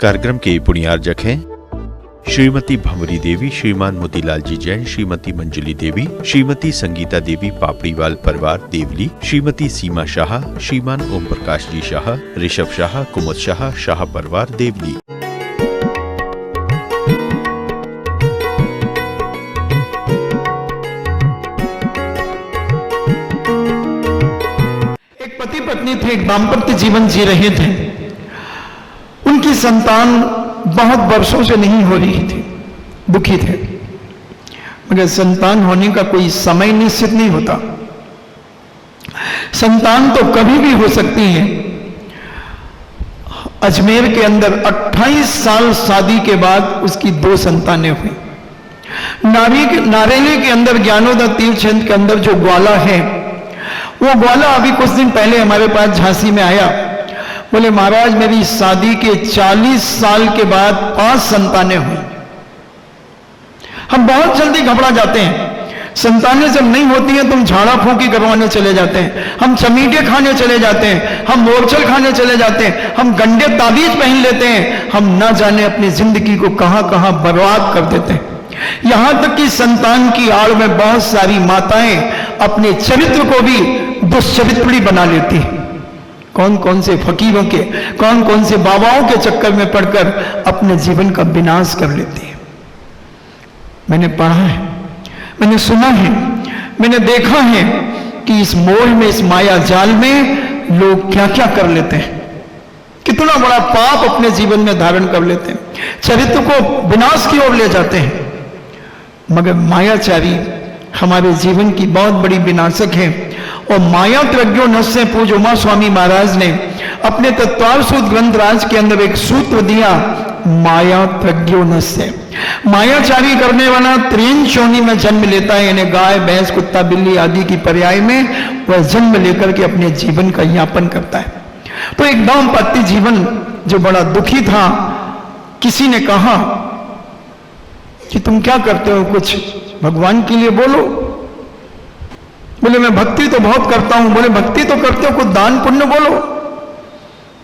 कार्यक्रम के पुण्यार्जक हैं श्रीमती भंवरी देवी, श्रीमान मोतीलाल जी जैन, श्रीमती मंजुली देवी, श्रीमती संगीता देवी पापड़ीवाल परिवार देवली, श्रीमती सीमा शाह, श्रीमान ओम प्रकाश जी शाह, ऋषभ शाह, कुमुद शाह, शाह परिवार देवली। एक पति पत्नी थे, एक दाम्पत्य जीवन जी रहे थे। उनकी संतान बहुत वर्षों से नहीं हो रही थी, दुखी थे, मगर संतान होने का कोई समय निश्चित नहीं होता। संतान तो कभी भी हो सकती है। अजमेर के अंदर 28 साल शादी के बाद उसकी 2 संतानें हुई। नारेली के अंदर ज्ञानोदय तीर्थ के अंदर जो ग्वाला है, वो ग्वाला अभी कुछ दिन पहले हमारे पास झांसी में आया। बोले महाराज मेरी शादी के 40 साल के बाद 5 संतानें हुई। हम बहुत जल्दी घबरा जाते हैं। संतानें जब नहीं होती हैं तो हम झाड़ा फूंकी करवाने चले जाते हैं, हम चमीटे खाने चले जाते हैं, हम मोरचल खाने चले जाते हैं, हम गंडे ताबीज पहन लेते हैं, हम ना जाने अपनी जिंदगी को कहां कहां बर्बाद कर देते हैं। यहां तक कि संतान की आड़ में बहुत सारी माताएं अपने चरित्र को भी दुष्चरित्री बना लेती हैं। कौन कौन से फकीरों के, कौन कौन से बाबाओं के चक्कर में पड़कर अपने जीवन का विनाश कर लेती है। मैंने पढ़ा है, मैंने सुना है, मैंने देखा है कि इस मोह में, इस माया जाल में लोग क्या क्या कर लेते हैं, कितना बड़ा पाप अपने जीवन में धारण कर लेते हैं, चरित्र को विनाश की ओर ले जाते हैं। मगर मायाचारी हमारे जीवन की बहुत बड़ी विनाशक है। और माया त्रज्ञो नस्य पूज्य उमा स्वामी महाराज ने अपने तत्वारसूत्र ग्रंथ राज के अंदर एक सूत्र दिया, माया त्रज्ञो नस्य। मायाचारी करने वाला त्रेन चोनी में जन्म लेता है, यानी गाय, भैंस, कुत्ता, बिल्ली आदि की पर्याय में वह जन्म लेकर के अपने जीवन का यापन करता है। तो एक दाम्पत्य जीवन जो बड़ा दुखी था, किसी ने कहा कि तुम क्या करते हो, कुछ भगवान के लिए बोलो। बोले मैं भक्ति तो बहुत करता हूं। बोले भक्ति तो करते हो, कुछ दान पुण्य बोलो।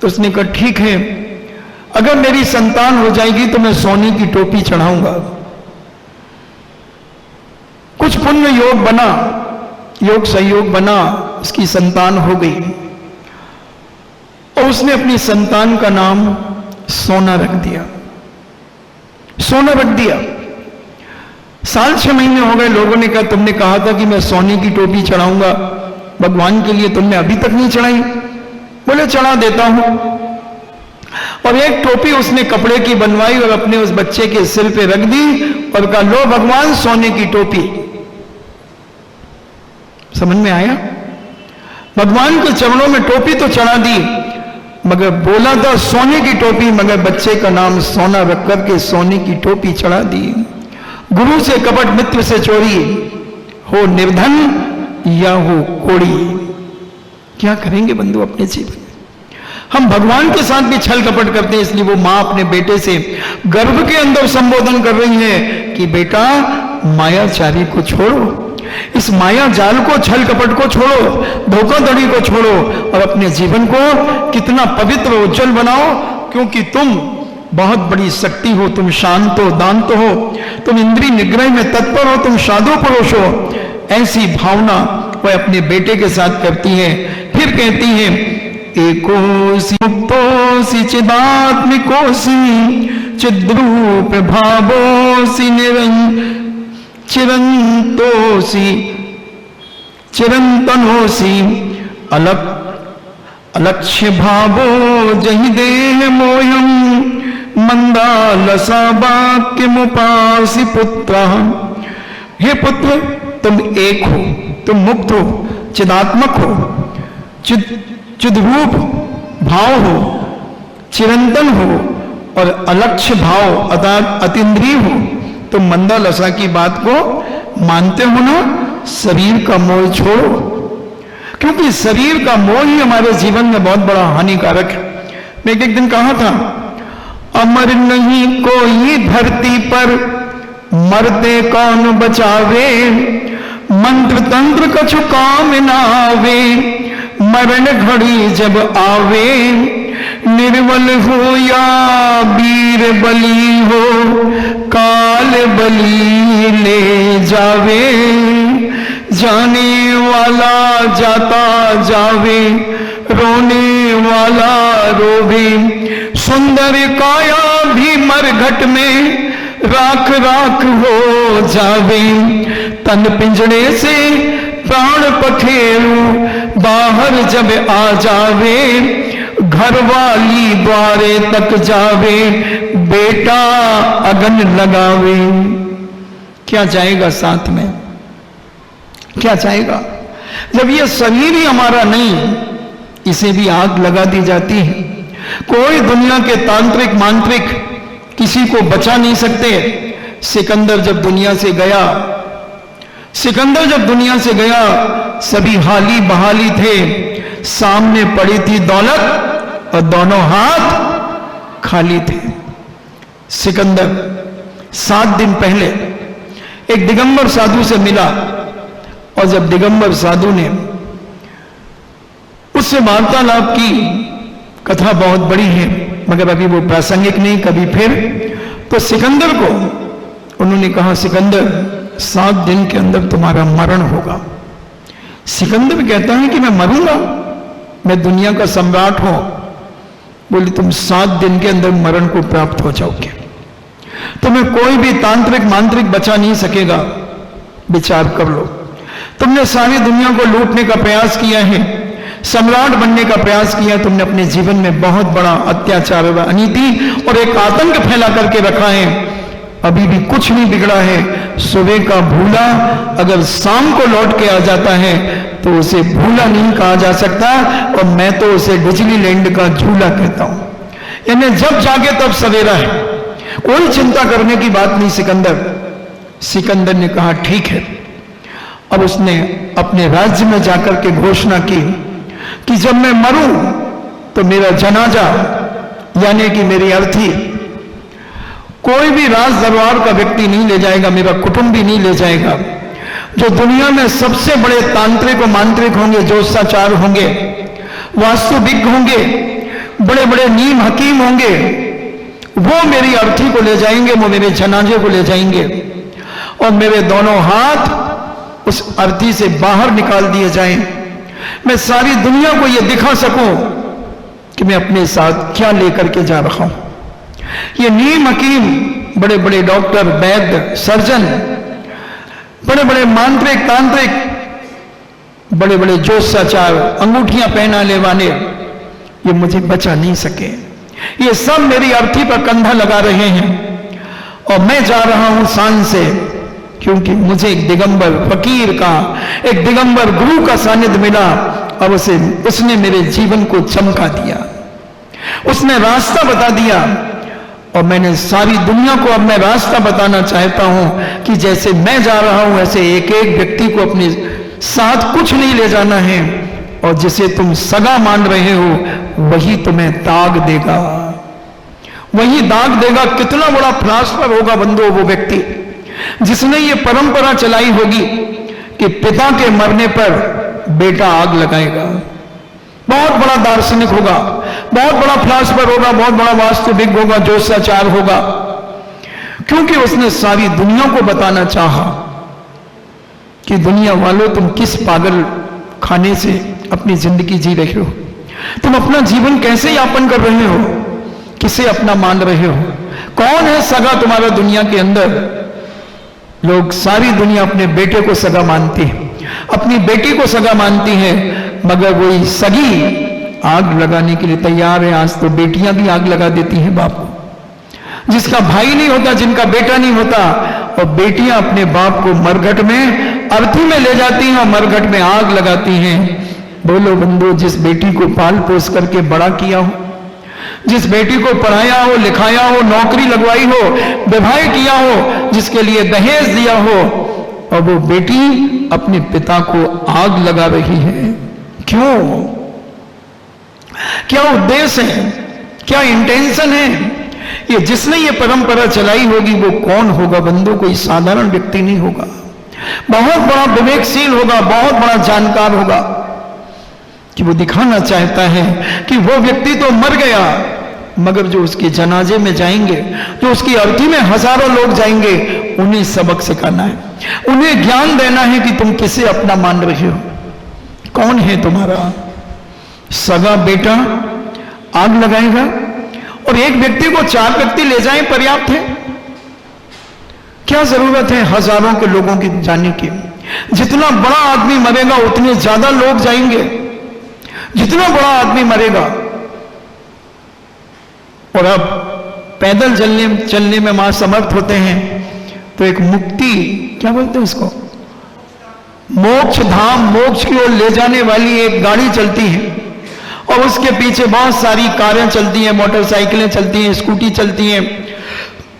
तो उसने कहा ठीक है, अगर मेरी संतान हो जाएगी तो मैं सोने की टोपी चढ़ाऊंगा। कुछ पुण्य योग बना, योग संयोग बना, उसकी संतान हो गई और उसने अपनी संतान का नाम सोना रख दिया। सोना रख दिया। 6 महीने हो गए, लोगों ने कहा तुमने कहा था कि मैं सोने की टोपी चढ़ाऊंगा भगवान के लिए, तुमने अभी तक नहीं चढ़ाई। बोले चढ़ा देता हूं। और एक टोपी उसने कपड़े की बनवाई और अपने उस बच्चे के सिर पे रख दी और कहा लो भगवान सोने की टोपी। समझ में आया? भगवान के चरणों में टोपी तो चढ़ा दी, मगर बोला था सोने की टोपी, मगर बच्चे का नाम सोना रख करके सोने की टोपी चढ़ा दी। गुरु से कपट, मित्र से चोरी, हो निर्धन या हो कोड़ी। क्या करेंगे बंधु अपने जीवन में? हम भगवान के साथ भी छल कपट करते हैं। इसलिए वो मां अपने बेटे से गर्भ के अंदर संबोधन कर रही है कि बेटा मायाचारी को छोड़ो, इस माया जाल को, छल कपट को छोड़ो, धोखाधड़ी को छोड़ो और अपने जीवन को कितना पवित्र उज्जवल बनाओ, क्योंकि तुम बहुत बड़ी शक्ति हो, तुम शांत हो, दांत हो, तुम इंद्रिय निग्रह में तत्पर हो, तुम साधु पुरुष हो। ऐसी भावना वह अपने बेटे के साथ करती है। फिर कहती है एकोसी मुक्तोसी चिदात्मिकोसी चिद्रूप भावोसी चिरंतोसी चिरंतनोसी अलक्ष्य भावो जहि देह मोहम मंदालसा वाक्य मुपासी पुत्र। हे पुत्र तुम एक हो, तुम मुक्त हो, चिदात्मक हो, चिद्रूप भाव हो, चिरंतन हो और अलक्ष्य भाव अर्थात अतीन्द्रिय हो। तुम मंदालसा की बात को मानते हो ना? शरीर का मोह छोड़ो, क्योंकि शरीर का मोह ही हमारे जीवन में बहुत बड़ा हानिकारक है। मैं एक दिन कहा था अमर नहीं कोई धरती पर, मरते कौन बचावे, मंत्र तंत्र कछु काम न आवे, मरण घड़ी जब आवे, निर्बल हो या वीर बली हो, काल बली ले जावे, जाने वाला जाता जावे, रोने वाला रोवे। सुंदर काया भी मरघट में राख राख हो जावे, तन पिंजड़े से प्राण पखेरु बाहर जब आ जावे, घर वाली द्वारे तक जावे, बेटा अगन लगावे। क्या जाएगा साथ में, क्या जाएगा जब ये शरीर ही हमारा नहीं, इसे भी आग लगा दी जाती है। कोई दुनिया के तांत्रिक मांत्रिक किसी को बचा नहीं सकते। सिकंदर जब दुनिया से गया, सिकंदर जब दुनिया से गया, सभी हाली बहाली थे, सामने पड़ी थी दौलत और दोनों हाथ खाली थे। सिकंदर 7 दिन पहले एक दिगंबर साधु से मिला, और जब दिगंबर साधु ने उससे वार्तालाप की, कथा बहुत बड़ी है मगर अभी वो प्रासंगिक नहीं, कभी फिर। तो सिकंदर को उन्होंने कहा, सिकंदर 7 दिन के अंदर तुम्हारा मरण होगा। सिकंदर कहता है कि मैं मरूंगा, मैं दुनिया का सम्राट हूं। बोली तुम 7 दिन के अंदर मरण को प्राप्त हो जाओगे, तुम्हें कोई भी तांत्रिक मांत्रिक बचा नहीं सकेगा। विचार कर लो, तुमने सारी दुनिया को लूटने का प्रयास किया है, सम्राट बनने का प्रयास किया, तुमने अपने जीवन में बहुत बड़ा अत्याचार और अनीति और एक आतंक फैला करके रखा है, अभी भी कुछ नहीं बिगड़ा है। सुबह का भूला अगर शाम को लौट के आ जाता है तो उसे भूला नहीं कहा जा सकता, और मैं तो उसे डिज्नीलैंड का झूला कहता हूं। यानी जब जागे तब सवेरा है, कोई चिंता करने की बात नहीं। सिकंदर ने कहा ठीक है। अब उसने अपने राज्य में जाकर के घोषणा की कि जब मैं मरूं तो मेरा जनाजा यानी कि मेरी अर्थी कोई भी राज दरबार का व्यक्ति नहीं ले जाएगा, मेरा कुटुंब भी नहीं ले जाएगा। जो दुनिया में सबसे बड़े तांत्रिक और मांत्रिक होंगे, ज्योतिषाचार होंगे, वास्तुविज्ञ होंगे, बड़े बड़े नीम हकीम होंगे, वो मेरी अर्थी को ले जाएंगे, वो मेरे जनाजे को ले जाएंगे, और मेरे दोनों हाथ उस अर्थी से बाहर निकाल दिए जाएं। मैं सारी दुनिया को यह दिखा सकूं कि मैं अपने साथ क्या लेकर के जा रहा हूं। ये नीम हकीम, बड़े बड़े डॉक्टर, वैद्य, सर्जन, बड़े बड़े मांत्रिक तांत्रिक, बड़े बड़े ज्योतिषाचार, अंगूठियां पहनाने वाले, ये मुझे बचा नहीं सके। ये सब मेरी अर्थी पर कंधा लगा रहे हैं, और मैं जा रहा हूं शान से, क्योंकि मुझे एक दिगंबर फकीर का, एक दिगंबर गुरु का सानिध्य मिला, और उसने मेरे जीवन को चमका दिया, उसने रास्ता बता दिया। और मैंने सारी दुनिया को अब मैं रास्ता बताना चाहता हूं कि जैसे मैं जा रहा हूं वैसे एक एक व्यक्ति को अपने साथ कुछ नहीं ले जाना है, और जिसे तुम सगा मान रहे हो वही तुम्हें दाग देगा, वही दाग देगा। कितना बड़ा फ्लास्टर होगा बंधु वो व्यक्ति जिसने ये परंपरा चलाई होगी कि पिता के मरने पर बेटा आग लगाएगा। बहुत बड़ा दार्शनिक होगा, बहुत बड़ा फिलासफर होगा, बहुत बड़ा वास्तुविज्ञ होगा, ज्योतिषाचार होगा, क्योंकि उसने सारी दुनिया को बताना चाहा कि दुनिया वालों तुम किस पागल खाने से अपनी जिंदगी जी रहे हो, तुम अपना जीवन कैसे यापन कर रहे हो, किसे अपना मान रहे हो, कौन है सगा तुम्हारा दुनिया के अंदर। लोग सारी दुनिया अपने बेटे को सगा मानती है, अपनी बेटी को सगा मानती है, मगर वही सगी आग लगाने के लिए तैयार है। आज तो बेटियां भी आग लगा देती हैं बाप को, जिसका भाई नहीं होता, जिनका बेटा नहीं होता, और बेटियां अपने बाप को मरघट में अर्थी में ले जाती हैं और मरघट में आग लगाती हैं। बोलो बंधु, जिस बेटी को पाल पोस करके बड़ा किया हो, जिस बेटी को पढ़ाया हो, लिखाया हो, नौकरी लगवाई हो, विवाह किया हो, जिसके लिए दहेज दिया हो, और वो बेटी अपने पिता को आग लगा रही है। क्यों? क्या उद्देश्य है, क्या इंटेंशन है? ये जिसने ये परंपरा चलाई होगी वो कौन होगा बंधु? कोई साधारण व्यक्ति नहीं होगा, बहुत बड़ा विवेकशील होगा, बहुत बड़ा जानकार होगा। कि वो दिखाना चाहता है कि वो व्यक्ति तो मर गया, मगर जो उसके जनाजे में जाएंगे, जो उसकी अर्थी में हजारों लोग जाएंगे, उन्हें सबक सिखाना है, उन्हें ज्ञान देना है कि तुम किसे अपना मान रहे हो, कौन है तुम्हारा सगा बेटा आग लगाएगा और एक व्यक्ति को 4 व्यक्ति ले जाएं पर्याप्त है? क्या जरूरत है हजारों के लोगों की जाने की? जितना बड़ा आदमी मरेगा उतने ज्यादा लोग जाएंगे, जितना बड़ा आदमी मरेगा। और अब पैदल चलने में मां समर्थ होते हैं तो एक मुक्ति, क्या बोलते हैं उसको, मोक्ष धाम, मोक्ष की ओर ले जाने वाली एक गाड़ी चलती है और उसके पीछे बहुत सारी कारें चलती हैं, मोटरसाइकिलें चलती हैं, स्कूटी चलती हैं।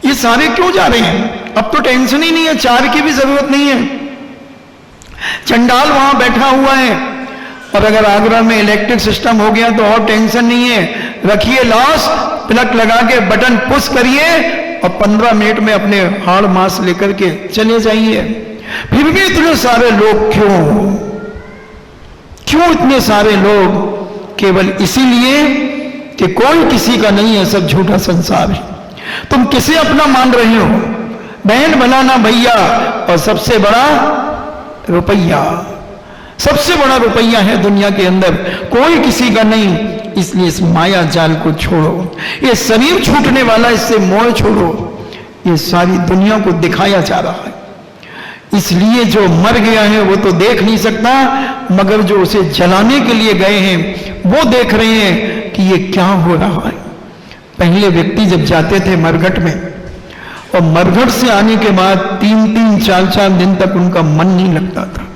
ये सारे क्यों जा रहे हैं? अब तो टेंशन ही नहीं है, 4 की भी जरूरत नहीं है। चंडाल वहां बैठा हुआ है और अगर आगरा में इलेक्ट्रिक सिस्टम हो गया तो और टेंशन नहीं है। रखिए लाश, प्लग लगा के बटन पुश करिए और 15 मिनट में अपने हाड़ मांस लेकर के चले जाइए। फिर भी इतने सारे लोग क्यों इतने सारे लोग? केवल इसीलिए कि कोई किसी का नहीं है, सब झूठा संसार है। तुम किसे अपना मान रहे हो? बहन बनाना भैया, और सबसे बड़ा रुपया, सबसे बड़ा रुपया है दुनिया के अंदर, कोई किसी का नहीं। इसलिए इस माया जाल को छोड़ो, ये शरीर छूटने वाला, इससे मोह छोड़ो। ये सारी दुनिया को दिखाया जा रहा है, इसलिए जो मर गया है वो तो देख नहीं सकता, मगर जो उसे जलाने के लिए गए हैं वो देख रहे हैं कि ये क्या हो रहा है। पहले व्यक्ति जब जाते थे मरघट में, और मरघट से आने के बाद 3-3, 4-4 दिन तक उनका मन नहीं लगता था।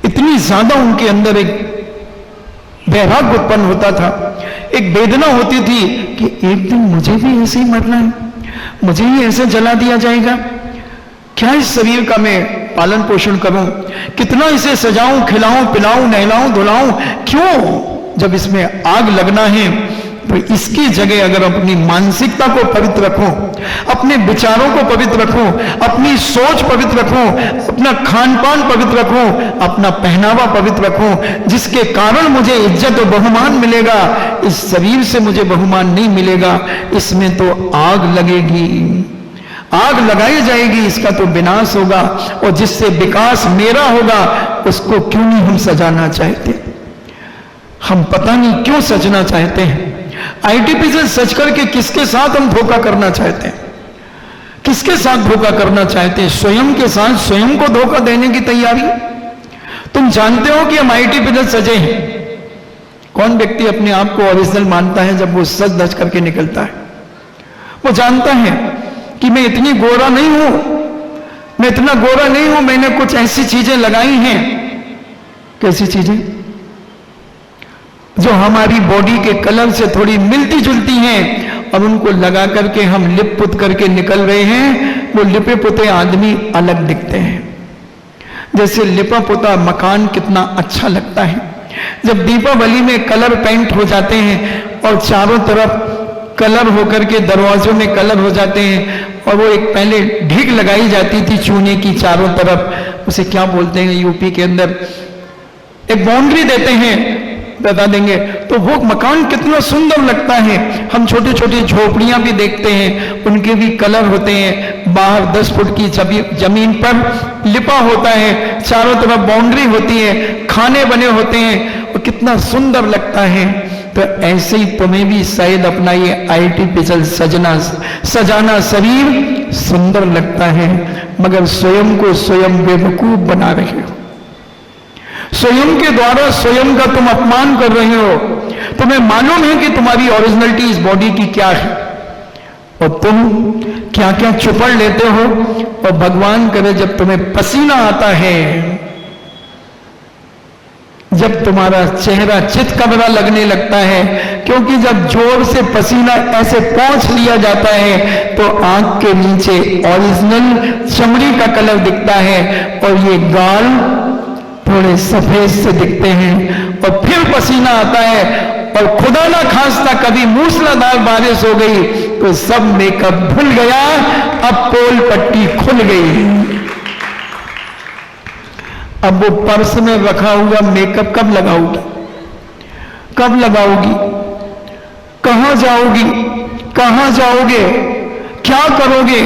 इतनी ज्यादा उनके अंदर एक वैराग्य उत्पन्न होता था, एक वेदना होती थी कि एक दिन मुझे भी ऐसे ही मरना है, मुझे ही ऐसे जला दिया जाएगा। क्या इस शरीर का मैं पालन पोषण करूं? कितना इसे सजाऊं, खिलाऊं, पिलाऊं, नहलाऊं, धुलाऊं? क्यों? जब इसमें आग लगना है तो इसकी जगह अगर अपनी मानसिकता को पवित्र रखो, अपने विचारों को पवित्र रखो, अपनी सोच पवित्र रखो, अपना खान पान पवित्र रखो, अपना पहनावा पवित्र रखो, जिसके कारण मुझे इज्जत और बहुमान मिलेगा। इस शरीर से मुझे बहुमान नहीं मिलेगा, इसमें तो आग लगेगी, आग लगाई जाएगी, इसका तो विनाश होगा, और जिससे विकास मेरा होगा उसको क्यों नहीं हम सजाना चाहते? हम पता नहीं क्यों सजना चाहते हैं। आईटीपी से सच करके किसके साथ हम धोखा करना चाहते हैं? किसके साथ धोखा करना चाहते हैं? स्वयं के साथ स्वयं को धोखा देने की तैयारी। तुम जानते हो कि हम आईटीपी से सजे हैं। कौन व्यक्ति अपने आप को ओरिजिनल मानता है जब वो सज धज करके निकलता है? वो जानता है कि मैं इतनी गोरा नहीं हूं, मैं इतना गोरा नहीं हूं, मैंने कुछ ऐसी चीजें लगाई हैं। कैसी चीजें? जो हमारी बॉडी के कलर से थोड़ी मिलती जुलती हैं, और उनको लगा करके हम लिप पुत करके निकल रहे हैं। वो लिपे पुते आदमी अलग दिखते हैं। जैसे लिपा पुता मकान कितना अच्छा लगता है, जब दीपावली में कलर पेंट हो जाते हैं और चारों तरफ कलर होकर के दरवाजों में कलर हो जाते हैं, और वो एक पहले ढीक लगाई जाती थी चूने की चारों तरफ, उसे क्या बोलते हैं यूपी के अंदर, एक बाउंड्री देते हैं, बता देंगे, तो वो मकान कितना सुंदर लगता है। हम छोटे छोटे झोपड़ियां भी देखते हैं, उनके भी कलर होते हैं। बाहर 10 फुट की जमीन पर लिपा होता है, चारों तरफ बाउंड्री होती है, खाने बने होते हैं, और कितना सुंदर लगता है। तो ऐसे ही तुम्हें भी शायद अपना ये आर्टिफिशियल सजाना शरीर सुंदर लगता है, मगर स्वयं को स्वयं बेवकूफ बना रहे हो। स्वयं के द्वारा स्वयं का तुम अपमान कर रहे हो। तुम्हें मालूम है कि तुम्हारी ओरिजिनलिटी इस बॉडी की क्या है, और तुम क्या क्या चुपड़ लेते हो। और भगवान करे जब तुम्हें पसीना आता है, जब तुम्हारा चेहरा चितकबरा लगने लगता है, क्योंकि जब जोर से पसीना ऐसे पोंछ लिया जाता है तो आंख के नीचे ओरिजिनल चमड़ी का कलर दिखता है, और ये गाल थोड़े सफेद से दिखते हैं। और फिर पसीना आता है, और खुदा ना खास्ता कभी मूसलाधार बारिश हो गई तो सब मेकअप धुल गया, अब पोल पट्टी खुल गई। अब वो पर्स में रखा हुआ मेकअप कब लगाओगे? कब लगाओगी, कहां जाओगी, कहां जाओगे, क्या करोगे।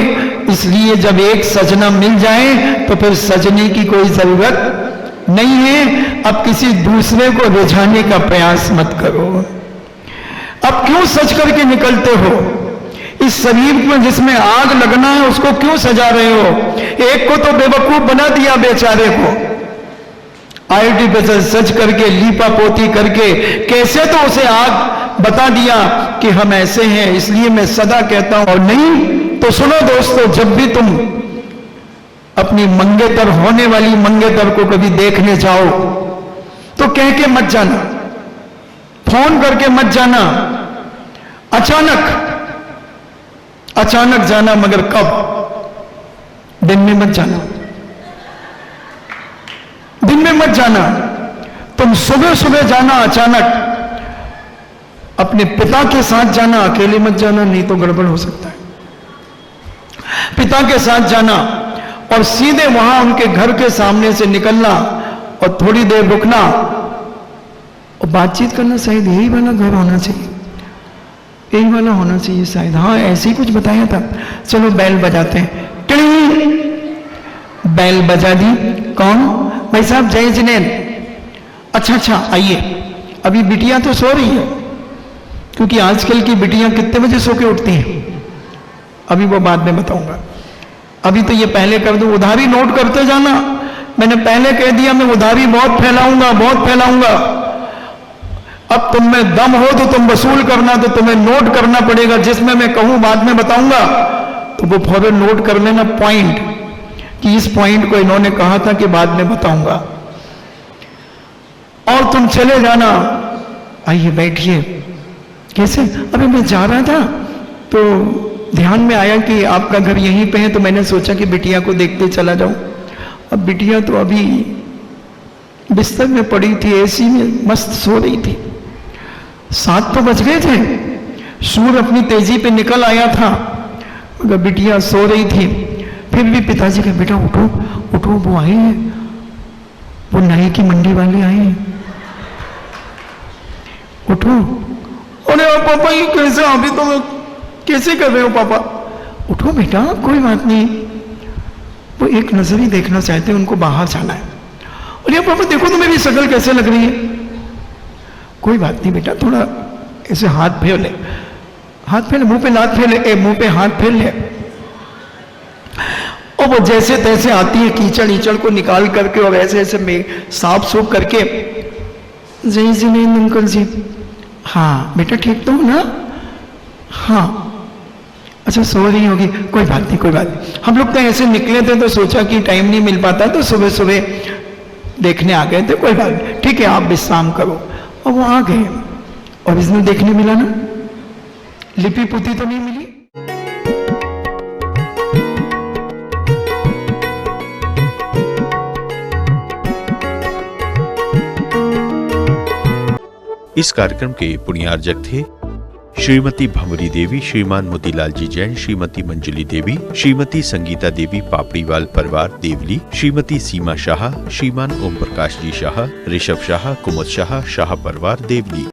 इसलिए जब एक सजना मिल जाए तो फिर सजने की कोई जरूरत नहीं है। अब किसी दूसरे को रिझाने का प्रयास मत करो। अब क्यों सज करके निकलते हो? इस शरीर में जिसमें आग लगना है उसको क्यों सजा रहे हो? एक को तो बेवकूफ बना दिया बेचारे को, आर्टिफिशियल सज करके लीपा पोती करके कैसे तो उसे आग बता दिया कि हम ऐसे हैं। इसलिए मैं सदा कहता हूं, और नहीं तो सुनो दोस्तों, जब भी तुम अपनी मंगेतर होने वाली मंगेतर को कभी देखने जाओ तो कह के मत जाना, फोन करके मत जाना, अचानक जाना, मगर कब? दिन में मत जाना, दिन में मत जाना। तुम सुबह सुबह जाना, अचानक अपने पिता के साथ जाना, अकेले मत जाना, नहीं तो गड़बड़ हो सकता है। पिता के साथ जाना और सीधे वहां उनके घर के सामने से निकलना और थोड़ी देर रुकना और बातचीत करना। शायद यही वाला घर होना चाहिए, यही वाला होना चाहिए शायद। हाँ, ऐसे ही कुछ बताया था। चलो बैल बजाते हैं। टिंग, बैल बजा दी। कौन? भाई साहब जय जिनेन। अच्छा आइए। अभी बिटिया तो सो रही है, क्योंकि आजकल की बिटियां कितने बजे सो के उठती हैं अभी वो बाद में बताऊंगा। अभी तो ये पहले कर दूं, उधारी नोट करते जाना। मैंने पहले कह दिया मैं उधारी बहुत फैलाऊंगा। अब तुम में दम हो तो तुम वसूल करना, तो तुम्हें नोट करना पड़ेगा। जिसमें मैं कहूं बाद में बताऊंगा तो वो फौरन नोट कर लेना पॉइंट, कि इस पॉइंट को इन्होंने कहा था कि बाद में बताऊंगा। और तुम चले जाना। आइए बैठिए। कैसे? अभी मैं जा रहा था तो ध्यान में आया कि आपका घर यहीं पे है, तो मैंने सोचा कि बिटिया को देखते चला जाऊं। अब बिटिया तो अभी बिस्तर में पड़ी थी, एसी में मस्त सो रही थी। 7 तो बज गए थे, सूर्य अपनी तेजी पे निकल आया था, मगर बिटिया सो रही थी। फिर भी पिताजी कहे, बेटा उठो उठो, वो आए हैं, वो नाई की मंडी वाले आए हैं, उठो। अरे पापा ये कैसे? अभी तो मैं कैसे कर रहे हो पापा? उठो बेटा, कोई बात नहीं, वो एक नजर ही देखना चाहते हैं, उनको बाहर जाना है। अरे पापा देखो तो मेरी शक्ल कैसे लग रही है। कोई बात नहीं बेटा, थोड़ा ऐसे हाथ फेर ले, मुंह पे हाथ फेर ले, मुंह पे हाथ फेर ले। और वो जैसे तैसे आती है, कीचड़ ईचड़ को निकाल करके और ऐसे ऐसे में साफ सूफ करके, जय जी नहीं अंकल जी। हाँ बेटा ठीक तो हो ना? हाँ। अच्छा सो रही होगी, कोई बात नहीं। हम लोग तो ऐसे निकले थे तो सोचा कि टाइम नहीं मिल पाता, तो सुबह सुबह देखने आ गए थे। कोई बात नहीं, ठीक है आप विश्राम करो। और वो आ गए, ओरिजिनल देखने मिला ना, लिपि पुती तो नहीं मिली। इस कार्यक्रम के पुण्यार्जक थे श्रीमती भंवरी देवी, श्रीमान मोतीलाल जी जैन, श्रीमती मंजुली देवी, श्रीमती संगीता देवी पापड़ीवाल परिवार देवली, श्रीमती सीमा शाह, श्रीमान ओम प्रकाश जी शाह, ऋषभ शाह, कुमुद शाह, शाह परिवार देवली।